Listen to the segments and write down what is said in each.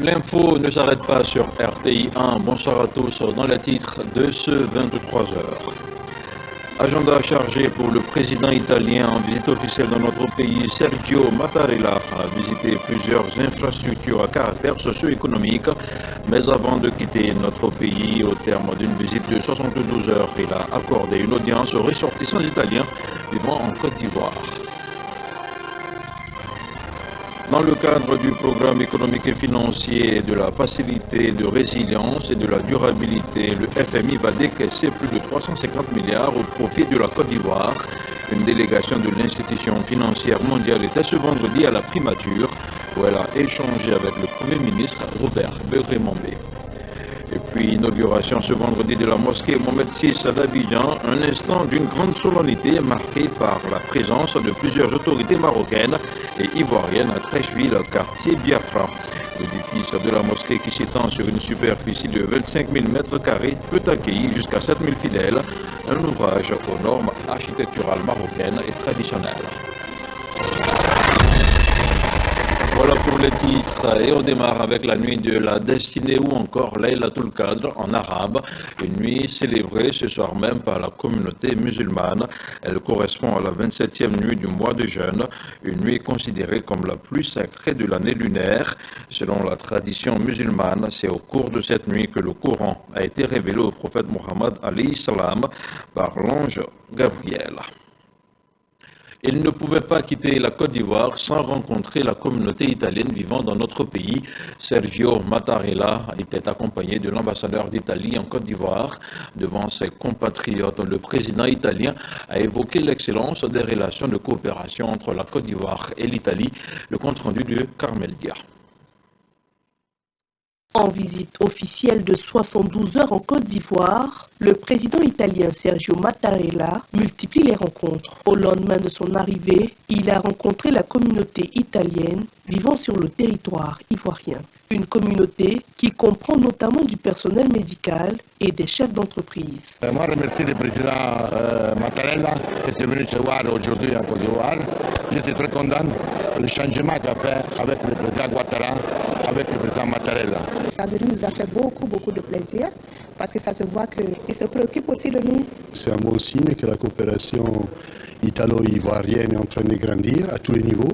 L'info ne s'arrête pas sur RTI 1. Bonsoir à tous. Dans les titres de ce 23h. Agenda chargé pour le président italien en visite officielle dans notre pays. Sergio Mattarella a visité plusieurs infrastructures à caractère socio-économique. Mais avant de quitter notre pays, au terme d'une visite de 72 heures, il a accordé une audience aux ressortissants italiens vivant en Côte d'Ivoire. Dans le cadre du programme économique et financier de la facilité de résilience et de la durabilité, le FMI va décaisser plus de 350 milliards au profit de la Côte d'Ivoire. Une délégation de l'institution financière mondiale était ce vendredi à la primature où elle a échangé avec le Premier ministre Robert Begré-Mambé. Et puis, inauguration ce vendredi de la mosquée Mohamed VI d'Abidjan, un instant d'une grande solennité marqué par la présence de plusieurs autorités marocaines et ivoiriennes à Treichville, quartier Biafra. L'édifice de la mosquée, qui s'étend sur une superficie de 25 000 m², peut accueillir jusqu'à 7 000 fidèles, un ouvrage aux normes architecturales marocaines et traditionnelles. Voilà pour les titres et on démarre avec la nuit de la destinée ou encore Laylatul Qadr en arabe, une nuit célébrée ce soir même par la communauté musulmane. Elle correspond à la 27e nuit du mois de jeûne, une nuit considérée comme la plus sacrée de l'année lunaire. Selon la tradition musulmane, c'est au cours de cette nuit que le Coran a été révélé au prophète Mohammed alayhi salam par l'ange Gabriel. Il ne pouvait pas quitter la Côte d'Ivoire sans rencontrer la communauté italienne vivant dans notre pays. Sergio Mattarella était accompagné de l'ambassadeur d'Italie en Côte d'Ivoire. Devant ses compatriotes, le président italien a évoqué l'excellence des relations de coopération entre la Côte d'Ivoire et l'Italie. Le compte-rendu de Carmel Dia. En visite officielle de 72 heures en Côte d'Ivoire, le président italien Sergio Mattarella multiplie les rencontres. Au lendemain de son arrivée, il a rencontré la communauté italienne vivant sur le territoire ivoirien. Une communauté qui comprend notamment du personnel médical et des chefs d'entreprise. Moi, je remercie le président Mattarella qui est venu se voir aujourd'hui en Côte d'Ivoire. J'étais très content du changement qu'a fait avec le président Ouattara, avec le président Mattarella. Sa venue nous a fait beaucoup de plaisir parce que ça se voit qu'il se préoccupe aussi de nous. C'est un bon signe que la coopération italo-ivoirienne est en train de grandir à tous les niveaux.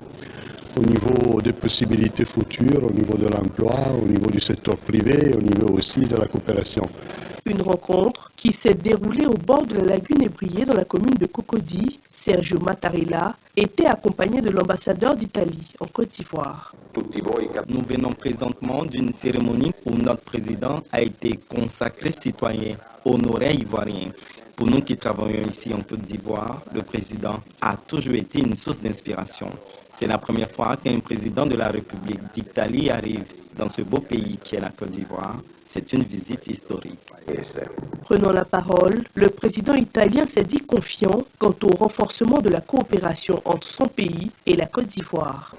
Au niveau des possibilités futures, au niveau de l'emploi, au niveau du secteur privé, au niveau aussi de la coopération. Une rencontre qui s'est déroulée au bord de la lagune Ébriée dans la commune de Cocody. Sergio Mattarella était accompagné de l'ambassadeur d'Italie en Côte d'Ivoire. Nous venons présentement d'une cérémonie où notre président a été consacré citoyen, honoré ivoirien. Pour nous qui travaillons ici en Côte d'Ivoire, le président a toujours été une source d'inspiration. C'est la première fois qu'un président de la République d'Italie arrive dans ce beau pays qui est la Côte d'Ivoire. C'est une visite historique. Prenant la parole, le président italien s'est dit confiant quant au renforcement de la coopération entre son pays et la Côte d'Ivoire.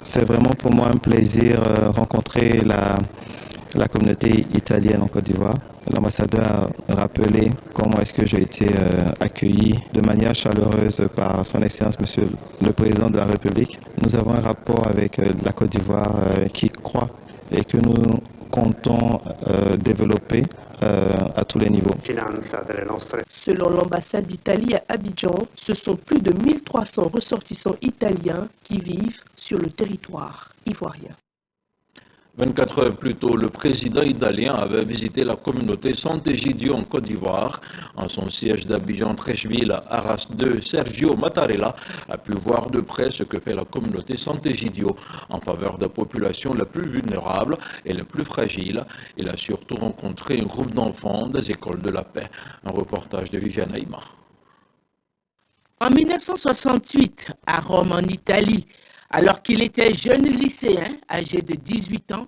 C'est vraiment pour moi un plaisir de rencontrer la communauté italienne en Côte d'Ivoire. L'ambassadeur a rappelé comment est-ce que j'ai été accueilli de manière chaleureuse par son Excellence, Monsieur le Président de la République. Nous avons un rapport avec la Côte d'Ivoire qui croît et que nous comptons développer à tous les niveaux. Selon l'ambassade d'Italie à Abidjan, ce sont plus de 1300 ressortissants italiens qui vivent sur le territoire ivoirien. 24 heures plus tôt, le président italien avait visité la communauté Sant'Egidio en Côte d'Ivoire. En son siège d'Abidjan, Treichville, Arras 2, Sergio Mattarella a pu voir de près ce que fait la communauté Sant'Egidio en faveur des populations les plus vulnérables et les plus fragiles. Il a surtout rencontré un groupe d'enfants des écoles de la paix. Un reportage de Viviane Aïma. En 1968, à Rome, en Italie, alors qu'il était jeune lycéen, âgé de 18 ans,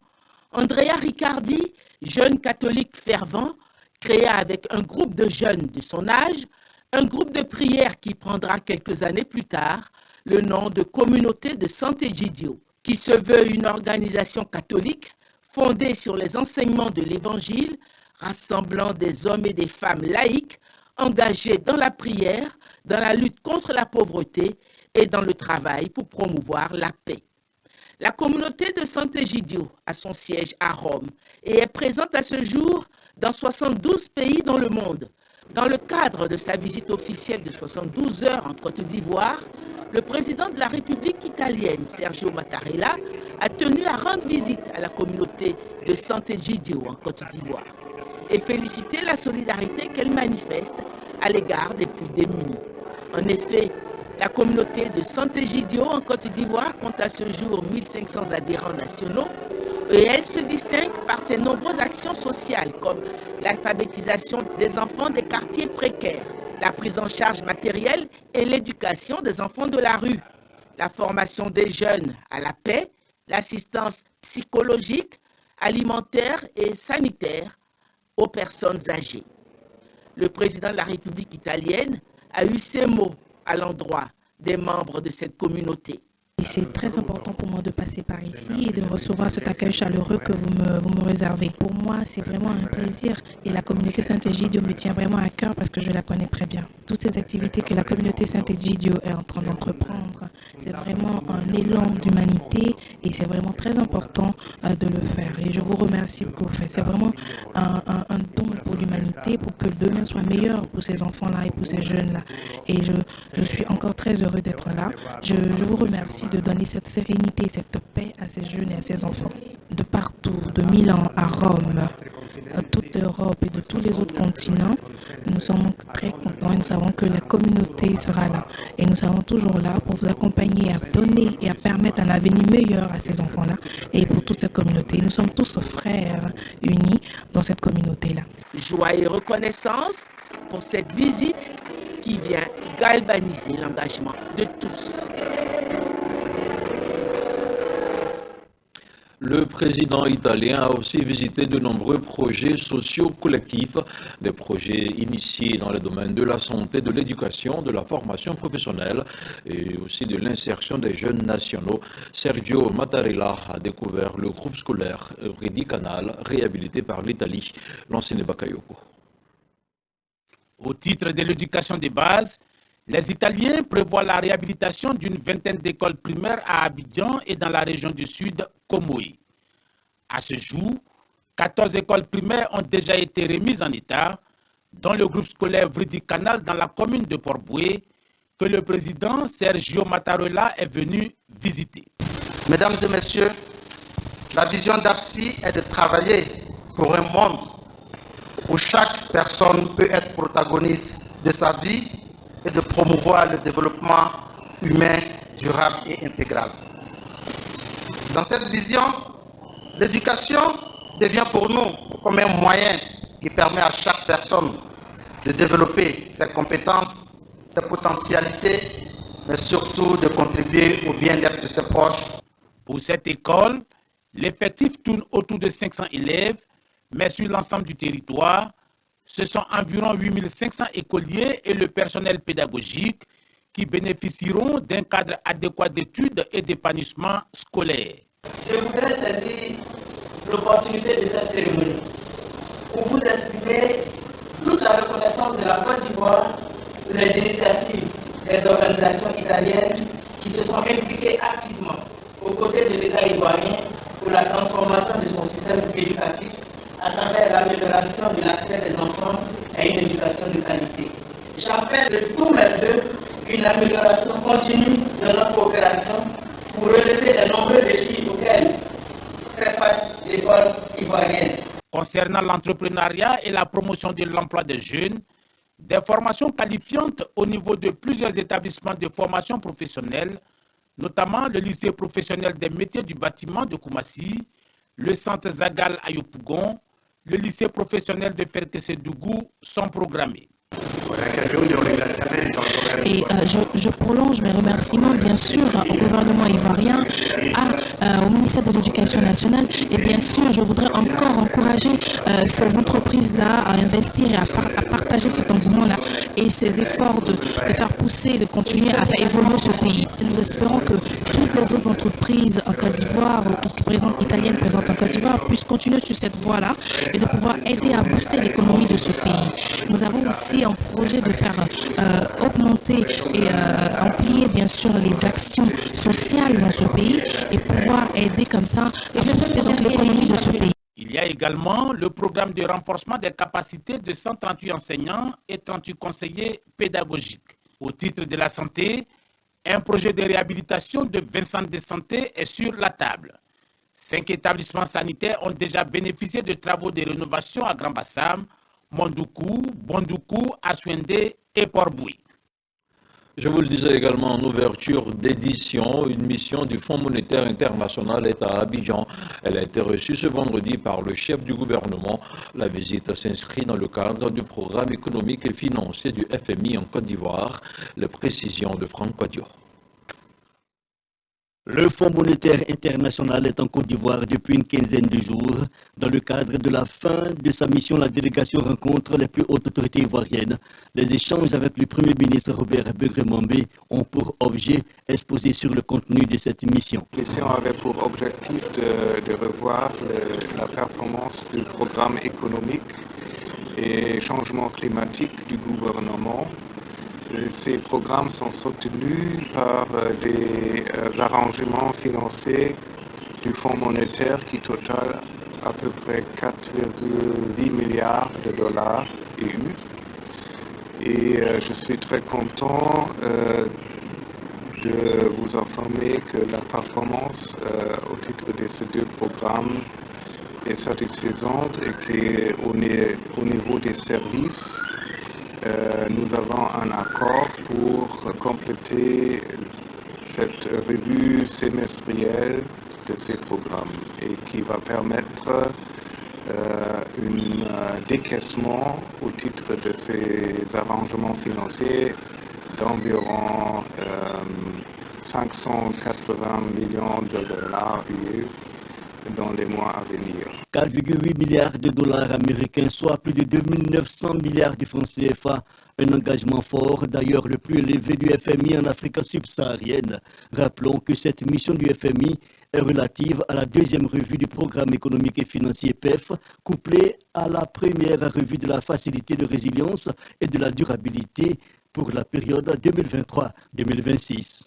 Andrea Riccardi, jeune catholique fervent, créa avec un groupe de jeunes de son âge un groupe de prière qui prendra quelques années plus tard le nom de Communauté de Sant'Egidio, qui se veut une organisation catholique fondée sur les enseignements de l'Évangile, rassemblant des hommes et des femmes laïques engagés dans la prière, dans la lutte contre la pauvreté et dans le travail pour promouvoir la paix. La communauté de Sant'Egidio a son siège à Rome et est présente à ce jour dans 72 pays dans le monde. Dans le cadre de sa visite officielle de 72 heures en Côte d'Ivoire, le président de la République italienne, Sergio Mattarella, a tenu à rendre visite à la communauté de Sant'Egidio en Côte d'Ivoire et féliciter la solidarité qu'elle manifeste à l'égard des plus démunis. En effet, la communauté de Sant'Egidio en Côte d'Ivoire compte à ce jour 1500 adhérents nationaux et elle se distingue par ses nombreuses actions sociales comme l'alphabétisation des enfants des quartiers précaires, la prise en charge matérielle et l'éducation des enfants de la rue, la formation des jeunes à la paix, l'assistance psychologique, alimentaire et sanitaire aux personnes âgées. Le président de la République italienne a eu ces mots à l'endroit des membres de cette communauté. Et c'est très important pour moi de passer par ici et de recevoir cet accueil chaleureux que vous me réservez. Pour moi, c'est vraiment un plaisir et la communauté Sant'Egidio me tient vraiment à cœur parce que je la connais très bien. Toutes ces activités que la communauté Sant'Egidio est en train d'entreprendre, c'est vraiment un élan d'humanité et c'est vraiment très important de le faire. Et je vous remercie pour le fait. C'est vraiment un don pour l'humanité, pour que demain soit meilleur pour ces enfants-là et pour ces jeunes-là. Et je suis encore très heureux d'être là. Je vous remercie de donner cette sérénité, cette paix à ces jeunes et à ces enfants. De partout, de Milan à Rome, à toute l'Europe et de tous les autres continents, nous sommes très contents et nous savons que la communauté sera là. Et nous serons toujours là pour vous accompagner à donner et à permettre un avenir meilleur à ces enfants-là et pour toute cette communauté. Nous sommes tous frères unis dans cette communauté-là. Joie et reconnaissance pour cette visite qui vient galvaniser l'engagement de tous. Le président italien a aussi visité de nombreux projets sociaux collectifs, des projets initiés dans le domaine de la santé, de l'éducation, de la formation professionnelle et aussi de l'insertion des jeunes nationaux. Sergio Mattarella a découvert le groupe scolaire Ridi Canal, réhabilité par l'Italie, l'ancienne Bakayoko. Au titre de l'éducation de base, les Italiens prévoient la réhabilitation d'une vingtaine d'écoles primaires à Abidjan et dans la région du Sud, Komoé. À ce jour, 14 écoles primaires ont déjà été remises en état, dont le groupe scolaire Vridi Canal dans la commune de Port-Boué, que le président Sergio Mattarella est venu visiter. Mesdames et messieurs, la vision d'APSI est de travailler pour un monde où chaque personne peut être protagoniste de sa vie et de promouvoir le développement humain, durable et intégral. Dans cette vision, l'éducation devient pour nous comme un moyen qui permet à chaque personne de développer ses compétences, ses potentialités, mais surtout de contribuer au bien-être de ses proches. Pour cette école, l'effectif tourne autour de 500 élèves, mais sur l'ensemble du territoire, ce sont environ 8500 écoliers et le personnel pédagogique qui bénéficieront d'un cadre adéquat d'études et d'épanouissement scolaire. Je voudrais saisir l'opportunité de cette cérémonie pour vous exprimer toute la reconnaissance de la Côte d'Ivoire pour les initiatives des organisations italiennes qui se sont impliquées activement aux côtés de l'État ivoirien pour la transformation de son système éducatif à travers l'amélioration de l'accès des enfants à une éducation de qualité. J'appelle de tous mes vœux une amélioration continue de notre coopération pour relever les nombreux défis auxquels fait face l'école ivoirienne. Concernant l'entrepreneuriat et la promotion de l'emploi des jeunes, des formations qualifiantes au niveau de plusieurs établissements de formation professionnelle, notamment le lycée professionnel des métiers du bâtiment de Koumassi, le centre Zagal à Yopougon, le lycée professionnel de Ferkessédougou sont programmés. Et je prolonge mes remerciements bien sûr au gouvernement ivoirien, au ministère de l'Éducation nationale et bien sûr je voudrais encore encourager ces entreprises-là à investir et à partager cet engouement-là et ces efforts de faire pousser, de continuer à faire évoluer ce pays. Nous espérons que toutes les autres entreprises en Côte d'Ivoire italiennes présentes en Côte d'Ivoire puissent continuer sur cette voie-là et de pouvoir aider à booster l'économie de ce pays. Nous avons aussi un projet de faire augmenter et amplier bien sûr les actions sociales dans ce pays et pouvoir aider comme ça à booster donc l'économie de ce pays. Il y a également le programme de renforcement des capacités de 138 enseignants et 38 conseillers pédagogiques. Au titre de la santé, un projet de réhabilitation de 20 centres de santé est sur la table. 5 établissements sanitaires ont déjà bénéficié de travaux de rénovation à Grand-Bassam, Mondoukou, Bondoukou, Assouendé et Port-Bouy. Je vous le disais également en ouverture d'édition, une mission du Fonds monétaire international est à Abidjan. Elle a été reçue ce vendredi par le chef du gouvernement. La visite s'inscrit dans le cadre du programme économique et financier du FMI en Côte d'Ivoire. Les précisions de Franck Quadio. Le Fonds monétaire international est en Côte d'Ivoire depuis une quinzaine de jours. Dans le cadre de la fin de sa mission, la délégation rencontre les plus hautes autorités ivoiriennes. Les échanges avec le Premier ministre Robert Begré-Mambé ont pour objet exposé sur le contenu de cette mission. La mission avait pour objectif de revoir la performance du programme économique et changement climatique du gouvernement. Ces programmes sont soutenus par des arrangements financiers du Fonds monétaire qui totalent à peu près 4,8 milliards de dollars EU. Et je suis très content de vous informer que la performance au titre de ces deux programmes est satisfaisante et qu'au niveau des services, nous avons un accord pour compléter cette revue semestrielle de ces programmes et qui va permettre un décaissement au titre de ces arrangements financiers d'environ 580 millions de dollars UE dans les mois à venir. 4,8 milliards de dollars américains, soit plus de 2900 milliards de francs CFA. Un engagement fort, d'ailleurs le plus élevé du FMI en Afrique subsaharienne. Rappelons que cette mission du FMI est relative à la deuxième revue du programme économique et financier PEF, couplée à la première revue de la facilité de résilience et de la durabilité pour la période 2023-2026.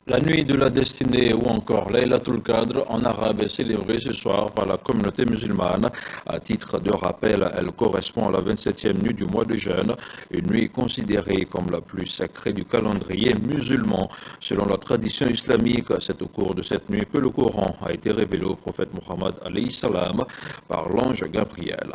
La nuit de la destinée ou encore Laylatul Qadr en arabe est célébrée ce soir par la communauté musulmane. À titre de rappel, elle correspond à la 27e nuit du mois de jeûne, une nuit considérée comme la plus sacrée du calendrier musulman. Selon la tradition islamique, c'est au cours de cette nuit que le Coran a été révélé au prophète Mohammed alayhi salam par l'ange Gabriel.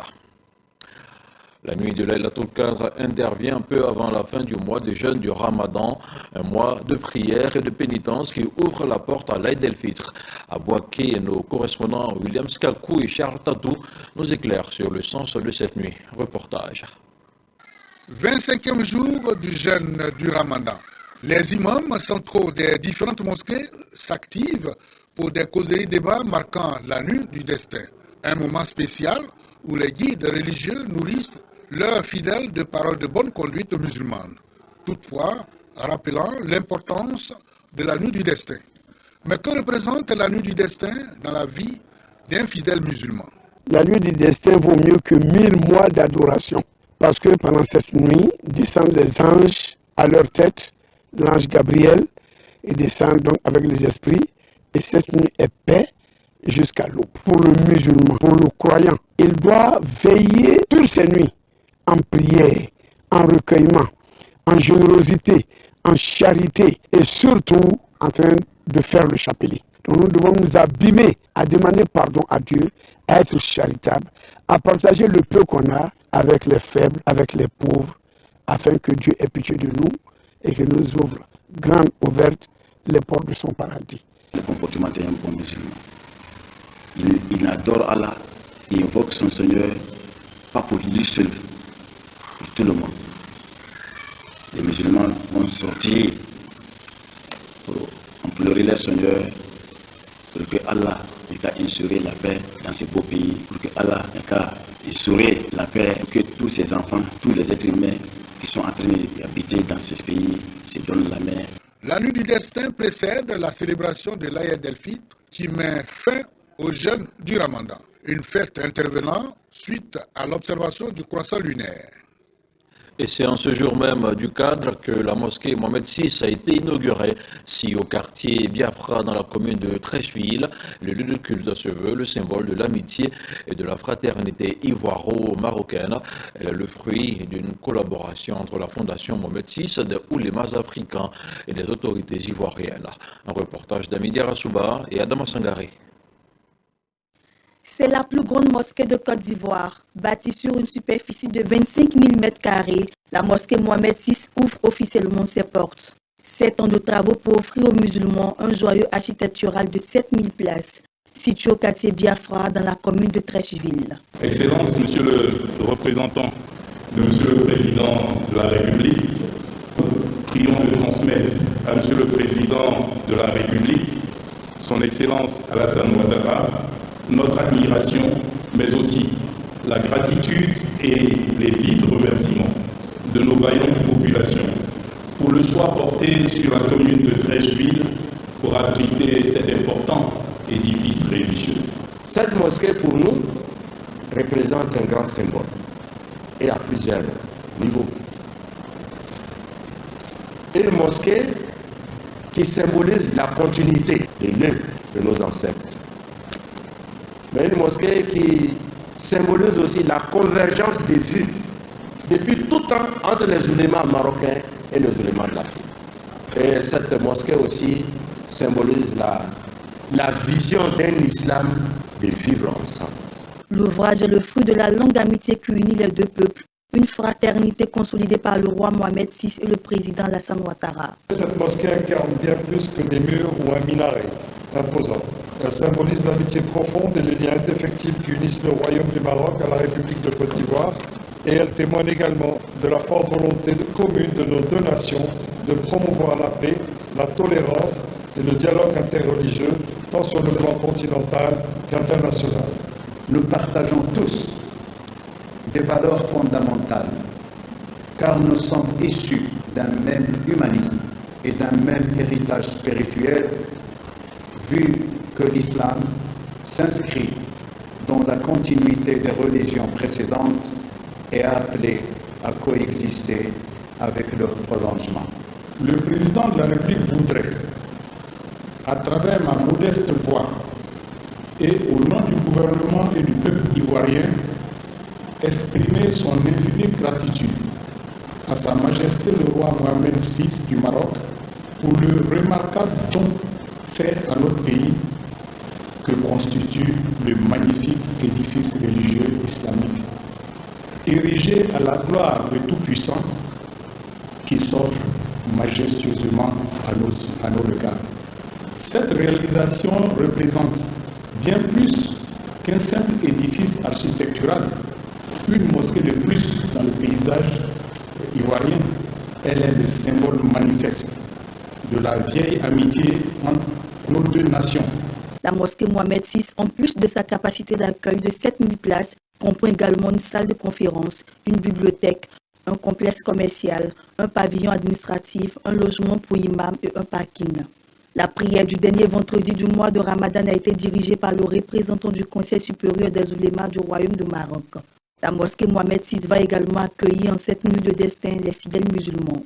La nuit de Laylatul Qadr intervient peu avant la fin du mois de jeûne du Ramadan, un mois de prière et de pénitence qui ouvre la porte à l'Aïd el-Fitr. À Boaké, nos correspondants William Skakou et Charles Tatou nous éclairent sur le sens de cette nuit. Reportage. 25e jour du jeûne du Ramadan. Les imams centraux des différentes mosquées s'activent pour des causeries débats marquant la nuit du destin. Un moment spécial où les guides religieux nourrissent leurs fidèles de paroles de bonne conduite musulmane, toutefois rappelant l'importance de la nuit du destin. Mais que représente la nuit du destin dans la vie d'un fidèle musulman? La nuit du destin vaut mieux que 1000 mois d'adoration, parce que pendant cette nuit descendent les anges à leur tête, l'ange Gabriel, et descend donc avec les esprits, et cette nuit est paix jusqu'à l'aube. Pour le musulman, pour le croyant, il doit veiller toutes ces nuits en prière, en recueillement, en générosité, en charité et surtout en train de faire le chapelet. Donc nous devons nous abîmer à demander pardon à Dieu, à être charitable, à partager le peu qu'on a avec les faibles, avec les pauvres, afin que Dieu ait pitié de nous et que nous ouvre grandes ouvertes les portes de son paradis. Le comportement d'un bon musulman. Il adore Allah et invoque son Seigneur, pas pour lui seul, pour tout le monde. Les musulmans vont sortir pour implorer leur Seigneur pour que Allah n'ait qu'à instaurer la paix dans ce beau pays, pour que Allah n'ait qu'à instaurer la paix, pour que tous ces enfants, tous les êtres humains qui sont en train d'habiter dans ce pays se donnent la main. La nuit du destin précède la célébration de l'Aïd el-Fitr qui met fin au jeûne du Ramadan, une fête intervenant suite à l'observation du croissant lunaire. Et c'est en ce jour même du cadre que la mosquée Mohamed VI a été inaugurée. Si au quartier Biafra dans la commune de Trècheville, le lieu de culte se veut le symbole de l'amitié et de la fraternité ivoiro-marocaine. Elle est le fruit d'une collaboration entre la Fondation Mohamed VI, des oulémas africains et des autorités ivoiriennes. Un reportage d'Amidi Rassouba et Adama Sangari. C'est la plus grande mosquée de Côte d'Ivoire. Bâtie sur une superficie de 25 000 m², la mosquée Mohamed VI ouvre officiellement ses portes. 7 ans de travaux pour offrir aux musulmans un joyau architectural de 7000 places, situé au quartier Biafra dans la commune de Trècheville. Excellence, Monsieur le représentant de Monsieur le Président de la République, prions de transmettre à Monsieur le Président de la République, Son Excellence Alassane Ouattara, notre admiration, mais aussi la gratitude et les vifs remerciements de nos vaillantes populations pour le choix porté sur la commune de Trècheville pour abriter cet important édifice religieux. Cette mosquée, pour nous, représente un grand symbole et à plusieurs niveaux. Une mosquée qui symbolise la continuité de l'œuvre de nos ancêtres. Mais une mosquée qui symbolise aussi la convergence des vues depuis tout temps entre les oulémas marocains et les oulémas de l'Afrique. Et cette mosquée aussi symbolise la vision d'un islam de vivre ensemble. L'ouvrage est le fruit de la longue amitié qui unit les deux peuples, une fraternité consolidée par le roi Mohamed VI et le président Alassane Ouattara. Cette mosquée incarne bien plus que des murs ou un minaret imposant. Elle symbolise l'amitié profonde et les liens indéfectibles qui unissent le royaume du Maroc à la République de Côte d'Ivoire, et elle témoigne également de la forte volonté commune de nos deux nations de promouvoir la paix, la tolérance et le dialogue interreligieux, tant sur le plan continental qu'international. Nous partageons tous des valeurs fondamentales, car nous sommes issus d'un même humanisme et d'un même héritage spirituel, vu que l'islam s'inscrit dans la continuité des religions précédentes et est appelé à coexister avec leur prolongement. Le président de la République voudrait, à travers ma modeste voix et au nom du gouvernement et du peuple ivoirien, exprimer son infinie gratitude à Sa Majesté le roi Mohamed VI du Maroc pour le remarquable don fait à notre pays que constitue le magnifique édifice religieux islamique, érigé à la gloire du Tout-Puissant qui s'offre majestueusement à nos regards. Cette réalisation représente bien plus qu'un simple édifice architectural, une mosquée de plus dans le paysage ivoirien. Elle est le symbole manifeste de la vieille amitié entre nos deux nations. La mosquée Mohamed VI, en plus de sa capacité d'accueil de 7000 places, comprend également une salle de conférence, une bibliothèque, un complexe commercial, un pavillon administratif, un logement pour imams et un parking. La prière du dernier vendredi du mois de Ramadan a été dirigée par le représentant du Conseil supérieur des oulémas du Royaume de Maroc. La mosquée Mohamed VI va également accueillir en cette nuit de destin les fidèles musulmans.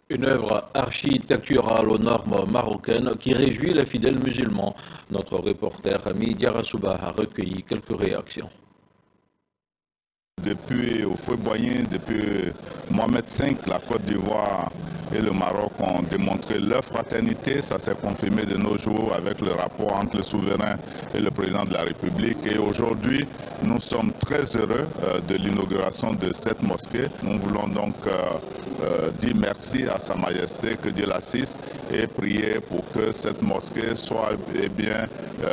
Une œuvre architecturale aux normes marocaines qui réjouit les fidèles musulmans. Notre reporter Ami Diarasouba a recueilli quelques réactions. Depuis Houphouët-Boigny, depuis Mohamed V, la Côte d'Ivoire et le Maroc ont démontré leur fraternité. Ça s'est confirmé de nos jours avec le rapport entre le souverain et le président de la République. Et aujourd'hui, nous sommes très heureux de l'inauguration de cette mosquée. Nous voulons donc dire merci à Sa Majesté, que Dieu l'assiste, et prier pour que cette mosquée soit bien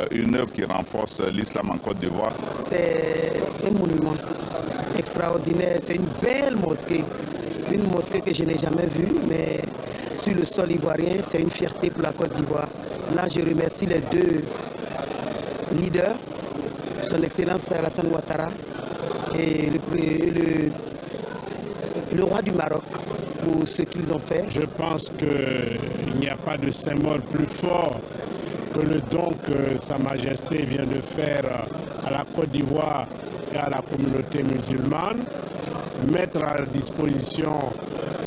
une œuvre qui renforce l'islam en Côte d'Ivoire. C'est un monument extraordinaire, c'est une belle mosquée. Une mosquée que je n'ai jamais vue, mais sur le sol ivoirien, c'est une fierté pour la Côte d'Ivoire. Là, je remercie les deux leaders, son Excellence Alassane Ouattara et le roi du Maroc, pour ce qu'ils ont fait. Je pense qu'il n'y a pas de symbole plus fort que le don que Sa Majesté vient de faire à la Côte d'Ivoire et à la communauté musulmane. mettre à la disposition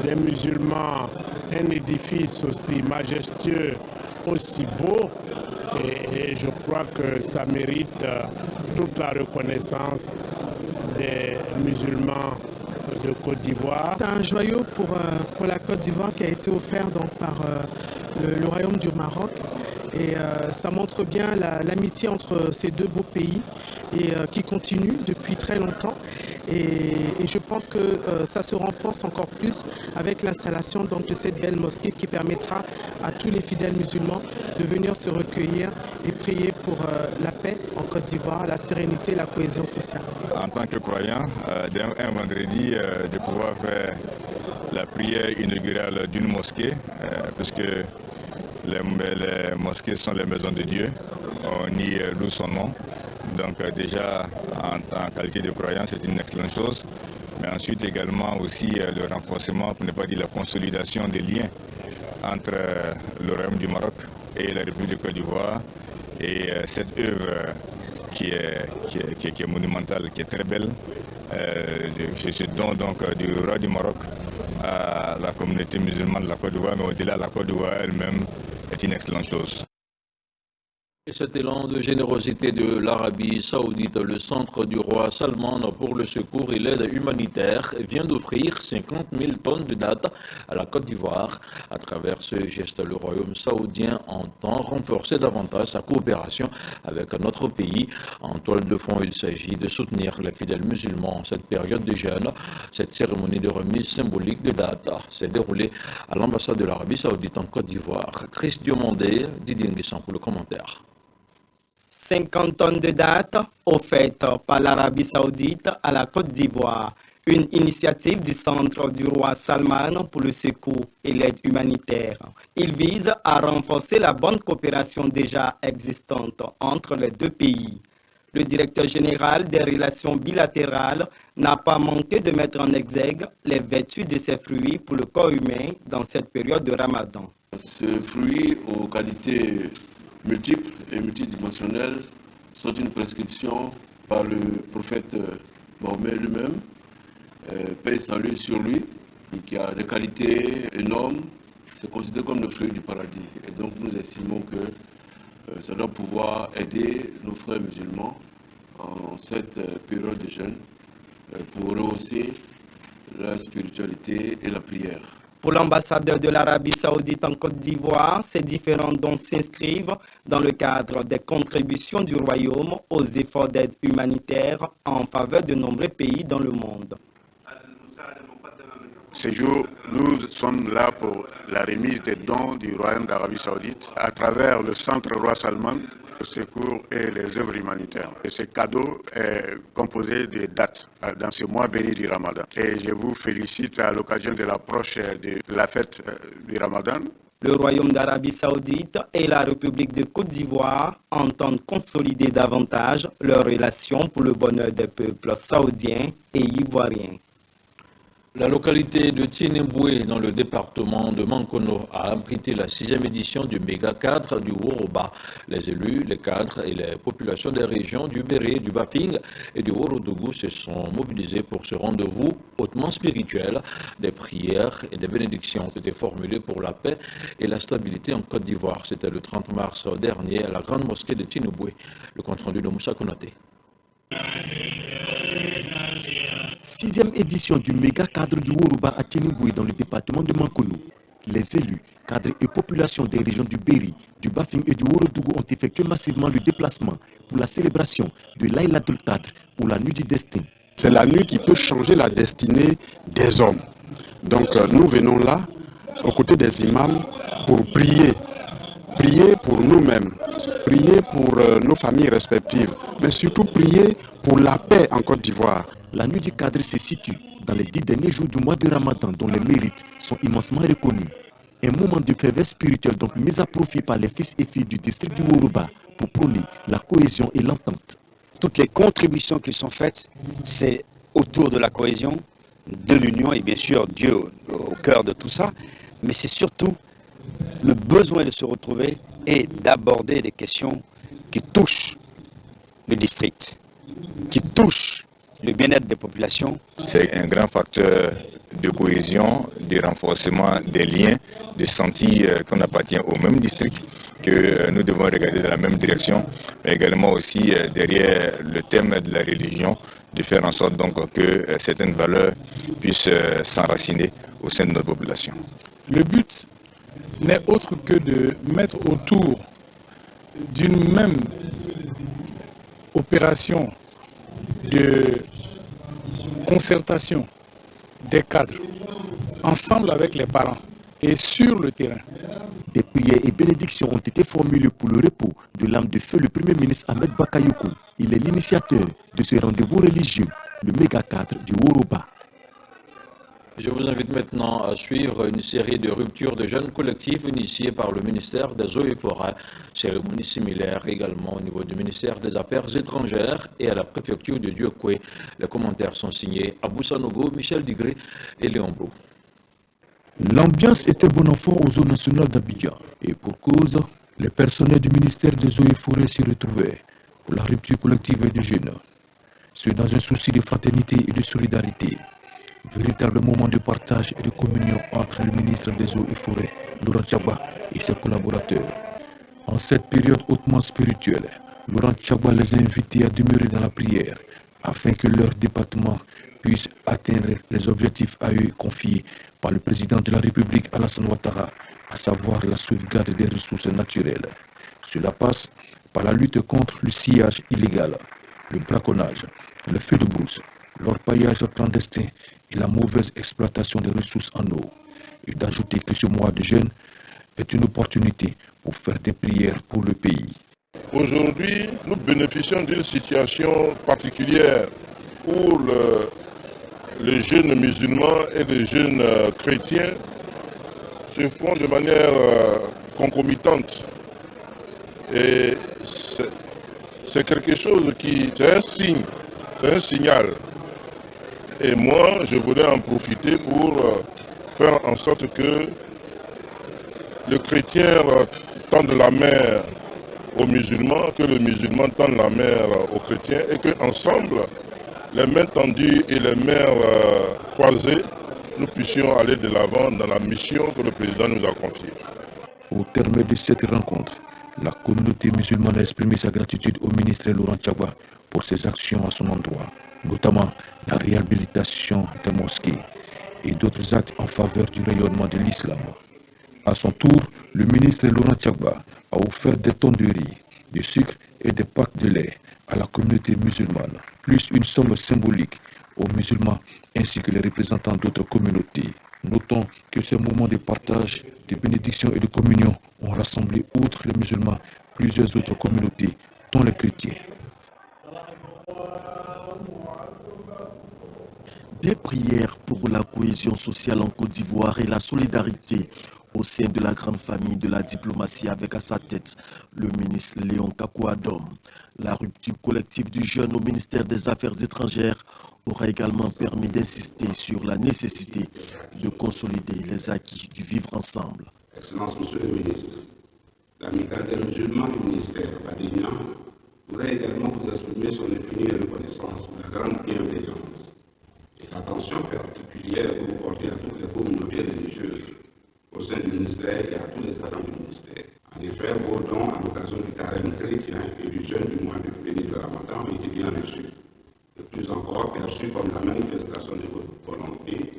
des musulmans un édifice aussi majestueux, aussi beau, et je crois que ça mérite toute la reconnaissance des musulmans de Côte d'Ivoire. C'est un joyau pour la Côte d'Ivoire qui a été offert donc, par le Royaume du Maroc. Et ça montre bien l'amitié entre ces deux beaux pays et qui continue depuis très longtemps. Et je pense que ça se renforce encore plus avec l'installation de cette belle mosquée qui permettra à tous les fidèles musulmans de venir se recueillir et prier pour la paix en Côte d'Ivoire, la sérénité, la cohésion sociale. En tant que croyant, un vendredi, de pouvoir faire la prière inaugurale d'une mosquée, puisque les mosquées sont les maisons de Dieu, on y loue son nom. Donc déjà, en qualité de croyant, c'est une excellente chose. Mais ensuite également aussi le renforcement, pour ne pas dire la consolidation des liens entre le Royaume du Maroc et la République de Côte d'Ivoire. Et cette œuvre qui est monumentale, qui est très belle, ce don donc du roi du Maroc à la communauté musulmane de la Côte d'Ivoire, mais au-delà de la Côte d'Ivoire elle-même, est une excellente chose. Et cet élan de générosité de l'Arabie saoudite, le centre du roi Salman pour le secours et l'aide humanitaire, vient d'offrir 50 000 tonnes de dattes à la Côte d'Ivoire. À travers ce geste, le royaume saoudien entend renforcer davantage sa coopération avec notre pays. En toile de fond, il s'agit de soutenir les fidèles musulmans en cette période de jeûne. Cette cérémonie de remise symbolique de dattes s'est déroulée à l'ambassade de l'Arabie saoudite en Côte d'Ivoire. Chris Diomandé, Didier Nguessan pour le commentaire. 50 tonnes de dattes offertes par l'Arabie saoudite à la Côte d'Ivoire, une initiative du Centre du roi Salman pour le secours et l'aide humanitaire. Il vise à renforcer la bonne coopération déjà existante entre les deux pays. Le directeur général des relations bilatérales n'a pas manqué de mettre en exergue les vertus de ces fruits pour le corps humain dans cette période de Ramadan. Ce fruit aux qualités multiples et multidimensionnelles sont une prescription par le prophète Mahomet lui-même, paix et salut sur lui, et qui a des qualités énormes. C'est considéré comme le fruit du paradis. Et donc nous estimons que ça doit pouvoir aider nos frères musulmans en cette période de jeûne pour rehausser la spiritualité et la prière. Pour l'ambassadeur de l'Arabie saoudite en Côte d'Ivoire, ces différents dons s'inscrivent dans le cadre des contributions du royaume aux efforts d'aide humanitaire en faveur de nombreux pays dans le monde. Ce jour, nous sommes là pour la remise des dons du royaume d'Arabie saoudite à travers le centre roi Salman, le secours et les œuvres humanitaires. Et ce cadeau est composé de dates dans ce mois béni du Ramadan. Et je vous félicite à l'occasion de l'approche de la fête du Ramadan. Le Royaume d'Arabie saoudite et la République de Côte d'Ivoire entendent consolider davantage leurs relations pour le bonheur des peuples saoudiens et ivoiriens. La localité de Tienemboué, dans le département de Mankono, a abrité la 6e édition du méga cadre du Woroba. Les élus, les cadres et les populations des régions du Béré, du Bafing et du Worodougou se sont mobilisés pour ce rendez-vous hautement spirituel. Des prières et des bénédictions ont été formulées pour la paix et la stabilité en Côte d'Ivoire. C'était le 30 mars dernier à la grande mosquée de Tienemboué. Le compte-rendu de Moussa Konaté. 6e édition du méga cadre du Woroba à Tienemboué dans le département de Mankono. Les élus, cadres et populations des régions du Béri, du Bafing et du Worodougou ont effectué massivement le déplacement pour la célébration de Laylatul Qadr ou la nuit du destin. C'est la nuit qui peut changer la destinée des hommes. Donc nous venons là, aux côtés des imams, pour prier. Prier pour nous-mêmes, prier pour nos familles respectives, mais surtout prier pour la paix en Côte d'Ivoire. La nuit du cadre se situe dans les 10 derniers jours du mois de Ramadan dont les mérites sont immensement reconnus. Un moment de ferveur spirituelle donc mis à profit par les fils et filles du district du Woroba pour prôner la cohésion et l'entente. Toutes les contributions qui sont faites, c'est autour de la cohésion, de l'union et bien sûr Dieu au cœur de tout ça, mais c'est surtout le besoin de se retrouver et d'aborder des questions qui touchent le district, qui touchent le bien-être des populations. C'est un grand facteur de cohésion, de renforcement des liens, de sentir qu'on appartient au même district, que nous devons regarder dans la même direction, mais également aussi derrière le thème de la religion, de faire en sorte donc que certaines valeurs puissent s'enraciner au sein de notre population. Le but n'est autre que de mettre autour d'une même opération de concertation des cadres, ensemble avec les parents et sur le terrain. Des prières et bénédictions ont été formulées pour le repos de l'âme de feu le Premier ministre Ahmed Bakayoko. Il est l'initiateur de ce rendez-vous religieux, le méga cadre du Woroba. Je vous invite maintenant à suivre une série de ruptures de jeunes collectifs initiées par le ministère des Eaux et Forêts. Cérémonie similaire également au niveau du ministère des Affaires étrangères et à la préfecture de Diokwe. Les commentaires sont signés Abou Sanogo, Michel Digré et Léon Brou. L'ambiance était bon enfant aux eaux nationales d'Abidjan et pour cause, les personnels du ministère des Eaux et Forêts s'y retrouvaient pour la rupture collective des jeunes. C'est dans un souci de fraternité et de solidarité. Véritable moment de partage et de communion entre le ministre des Eaux et Forêts, Laurent Tchagba, et ses collaborateurs. En cette période hautement spirituelle, Laurent Tchagba les a invités à demeurer dans la prière afin que leur département puisse atteindre les objectifs à eux confiés par le président de la République Alassane Ouattara, à savoir la sauvegarde des ressources naturelles. Cela passe par la lutte contre le sillage illégal, le braconnage, le feu de brousse, l'orpaillage clandestin et la mauvaise exploitation des ressources en eau. Et d'ajouter que ce mois de jeûne est une opportunité pour faire des prières pour le pays. Aujourd'hui, nous bénéficions d'une situation particulière où les jeunes musulmans et les jeunes chrétiens se font de manière concomitante. Et c'est quelque chose c'est un signe, c'est un signal. Et moi, je voulais en profiter pour faire en sorte que le chrétien tende la main aux musulmans, que le musulman tende la main aux chrétiens et qu'ensemble, les mains tendues et les mains croisées, nous puissions aller de l'avant dans la mission que le président nous a confiée. Au terme de cette rencontre, la communauté musulmane a exprimé sa gratitude au ministre Laurent Tchagba pour ses actions à son endroit, notamment la réhabilitation des mosquées et d'autres actes en faveur du rayonnement de l'islam. À son tour, le ministre Laurent Tchagba a offert des tonnes de riz, de sucre et des packs de lait à la communauté musulmane, plus une somme symbolique aux musulmans ainsi que les représentants d'autres communautés. Notons que ces moments de partage, de bénédiction et de communion ont rassemblé, outre les musulmans, plusieurs autres communautés, dont les chrétiens. Des prières pour la cohésion sociale en Côte d'Ivoire et la solidarité au sein de la grande famille de la diplomatie avec à sa tête le ministre Léon Kakouadom. La rupture collective du jeune au ministère des Affaires étrangères aura également permis d'insister sur la nécessité de consolider les acquis du vivre ensemble. Excellence, Monsieur le ministre, l'amicale des musulmans du ministère Badignan voudrait également vous exprimer son infinie reconnaissance pour la grande bienveillance et l'attention particulière que vous portez à toutes les communautés religieuses au sein du ministère et à tous les agents du ministère. En effet, vos dons à l'occasion du carême chrétien et du jeûne du mois de béni de Ramadan ont été bien reçus, et plus encore perçus comme la manifestation de votre volonté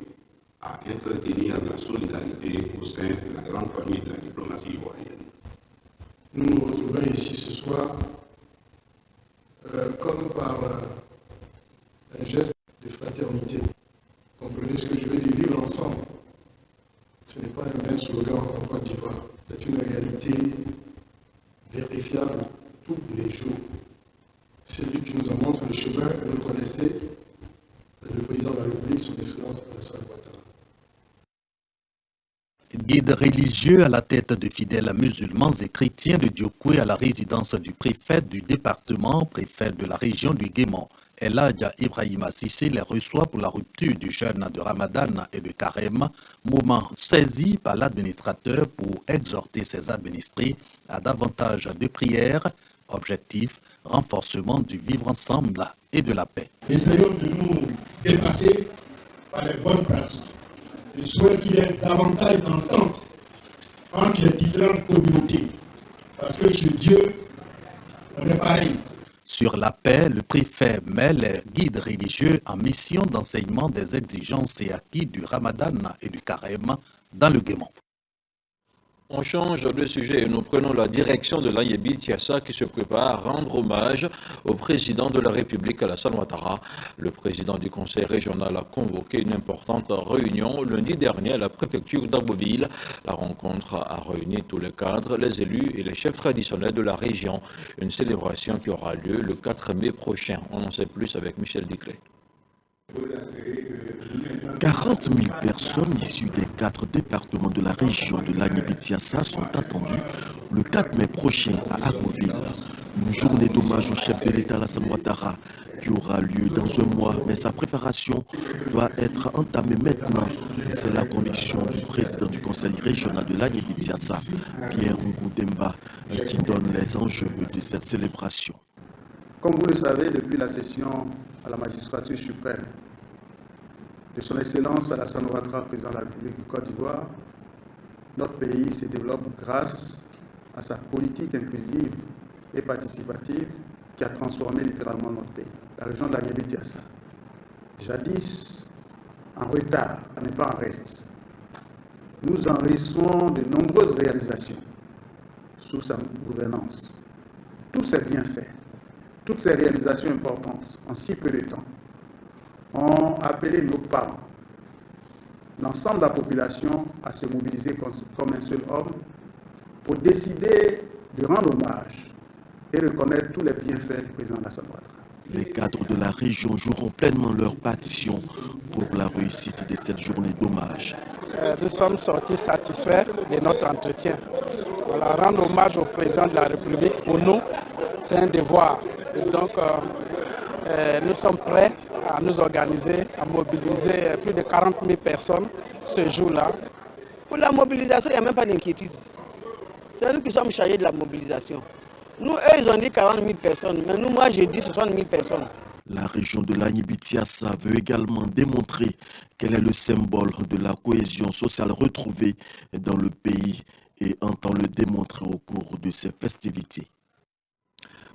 à entretenir la solidarité au sein de la grande famille de la diplomatie ivoirienne. Nous nous retrouvons ici ce soir comme par un geste de fraternité. Comprenez ce que je veux dire, vivre ensemble. Ce n'est pas un vain slogan en Côte d'Ivoire, c'est une réalité vérifiable tous les jours. Celui qui nous en montre le chemin, vous le connaissez, le président de la République, son Excellence Alassane Ouattara. Guide religieux à la tête de fidèles musulmans et chrétiens de Diokwe à la résidence du préfet du département, préfet de la région du Guémon, El Hadja Ibrahima Sissé les reçoit pour la rupture du jeûne de Ramadan et de Carême, moment saisi par l'administrateur pour exhorter ses administrés à davantage de prières. Objectif, renforcement du vivre ensemble et de la paix. Essayons de nous dépasser par les bonnes pratiques. Je souhaite qu'il y ait davantage d'entente entre les différentes communautés. Parce que chez Dieu, on est pareil. Sur la paix, le préfet met les guides religieux en mission d'enseignement des exigences et acquis du Ramadan et du Carême dans le Guémon. On change de sujet et nous prenons la direction de l'Ayebi Tiassa qui se prépare à rendre hommage au président de la République, Alassane Ouattara. Le président du conseil régional a convoqué une importante réunion lundi dernier à la préfecture d'Abbeville. La rencontre a réuni tous les cadres, les élus et les chefs traditionnels de la région. Une célébration qui aura lieu le 4 mai prochain. On en sait plus avec Michel Dicré. 40 000 personnes issues des 4 départements de la région de l'Agnébitiassa sont attendues le 4 mai prochain à Agboville. Une journée d'hommage au chef de l'État Alassane Ouattara qui aura lieu dans un mois, mais sa préparation doit être entamée maintenant. C'est la conviction du président du conseil régional de l'Agnébitiassa, Pierre Ngoudemba, qui donne les enjeux de cette célébration. Comme vous le savez, depuis la session à la magistrature suprême de son Excellence Alassane Ouattara, président de la République du Côte d'Ivoire, notre pays se développe grâce à sa politique inclusive et participative qui a transformé littéralement notre pays. La région de l'Agnébitiassa, jadis en retard, n'est pas en reste. Nous enregistrons de nombreuses réalisations sous sa gouvernance. Tous ces bienfaits, toutes ces réalisations importantes en si peu de temps ont appelé nos parents, l'ensemble de la population, à se mobiliser comme un seul homme pour décider de rendre hommage et reconnaître tous les bienfaits du président Alassane Ouattara. Les cadres de la région joueront pleinement leur partition pour la réussite de cette journée d'hommage. Nous sommes sortis satisfaits de notre entretien. Voilà, rendre hommage au président de la République, pour nous, c'est un devoir. Et donc, nous sommes prêts à nous organiser, à mobiliser plus de 40 000 personnes ce jour-là. Pour la mobilisation, il n'y a même pas d'inquiétude. C'est nous qui sommes chargés de la mobilisation. Nous, eux, ils ont dit 40 000 personnes, mais nous, moi, j'ai dit 60 000 personnes. La région de l'Agnébitiassa veut également démontrer qu'elle est le symbole de la cohésion sociale retrouvée dans le pays et entend le démontrer au cours de ces festivités.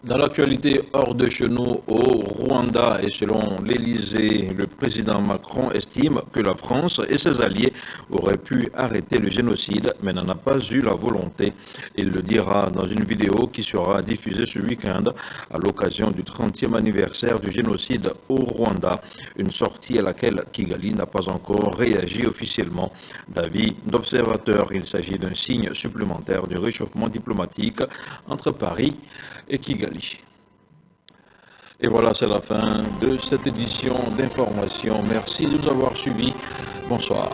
Dans l'actualité hors de chez nous, au Rwanda, et selon l'Élysée, le président Macron estime que la France et ses alliés auraient pu arrêter le génocide, mais n'en a pas eu la volonté. Il le dira dans une vidéo qui sera diffusée ce week-end à l'occasion du 30e anniversaire du génocide au Rwanda, une sortie à laquelle Kigali n'a pas encore réagi officiellement. D'avis d'observateurs, il s'agit d'un signe supplémentaire du réchauffement diplomatique entre Paris et Kigali. Et voilà, c'est la fin de cette édition d'information. Merci de nous avoir suivis. Bonsoir.